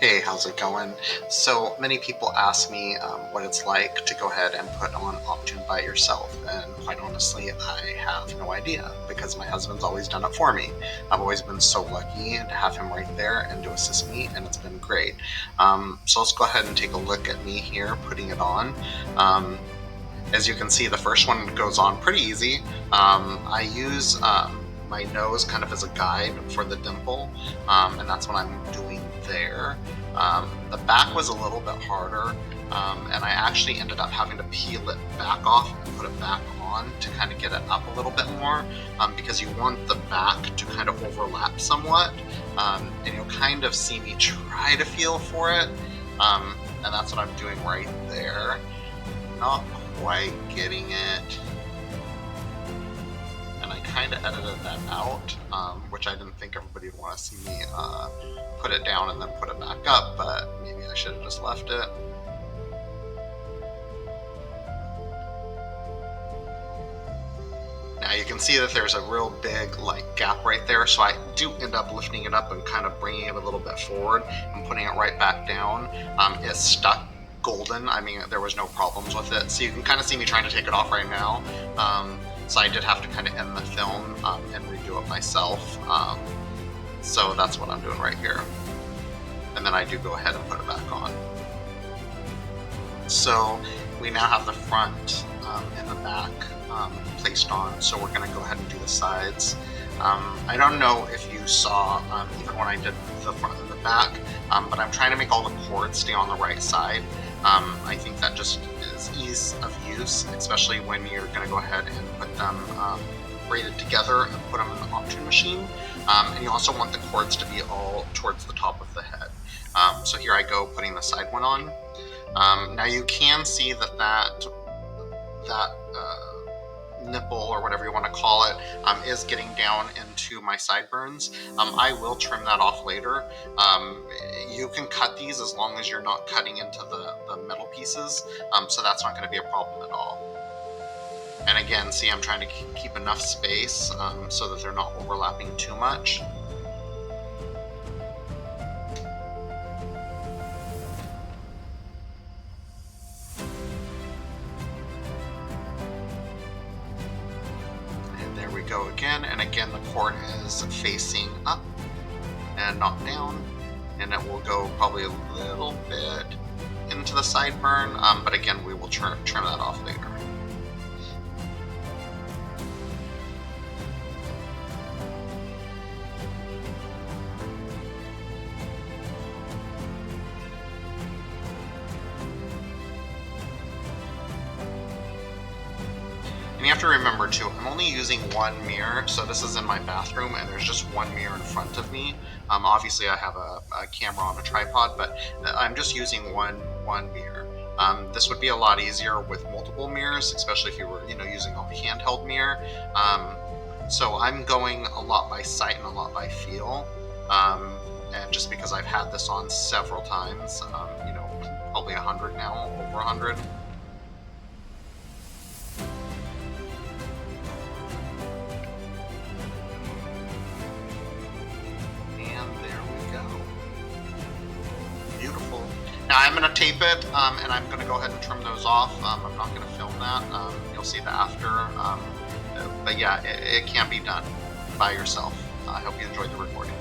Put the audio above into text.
Hey, how's it going? So many people ask me what it's like to go ahead and put on Optune by yourself, and quite honestly, I have no idea because my husband's always done it for me. I've always been so lucky to have him right there and to assist me, and it's been great. So let's go ahead and take a look at me here putting it on. Um, as you can see, the first one goes on pretty easy. I use my nose kind of as a guide for the dimple, and that's what I'm doing there. The back was a little bit harder, and I actually ended up having to peel it back off and put it back on to kind of get it up a little bit more, because you want the back to kind of overlap somewhat, and you'll kind of see me try to feel for it, and that's what I'm doing right there. Not quite getting it, and I kind of edited that out, which I didn't think everybody would want to see me put it down and then put it back up, but maybe I should have just left it. Now you can see that there's a real big gap right there, so I do end up lifting it up and kind of bringing it a little bit forward and putting it right back down. It's stuck golden. I mean, there was no problems with it, so you can kind of see me trying to take it off right now. So I did have to kind of end the film and redo it myself. So that's what I'm doing right here, and then I do go ahead and put it back on. So we now have the front and the back placed on, so we're going to go ahead and do the sides. I don't know if you saw even when I did the front and the back, but I'm trying to make all the cords stay on the right side. I think that just is ease of use, especially when you're going to go ahead and put them braided together and put them in the Optune machine. And you also want the cords to be all towards the top of the head. So here I go putting the side one on. Now you can see that nipple, or whatever you want to call it, is getting down into my sideburns. I will trim that off later. You can cut these as long as you're not cutting into the metal pieces, so that's not going to be a problem at all. And again, see, I'm trying to keep enough space so that they're not overlapping too much. There we go again, and again the cord is facing up and not down, and it will go probably a little bit into the sideburn, but again we will trim that off later. And you have to remember too, I'm only using one mirror, so this is in my bathroom and there's just one mirror in front of me. Obviously I have a camera on a tripod, but I'm just using one mirror. This would be a lot easier with multiple mirrors, especially if you were using a handheld mirror. So I'm going a lot by sight and a lot by feel, and just because I've had this on several times, probably 100 now, over 100. Beautiful. Now I'm going to tape it, and I'm going to go ahead and trim those off. I'm not going to film that. You'll see the after. But yeah, it can be done by yourself. I hope you enjoyed the recording.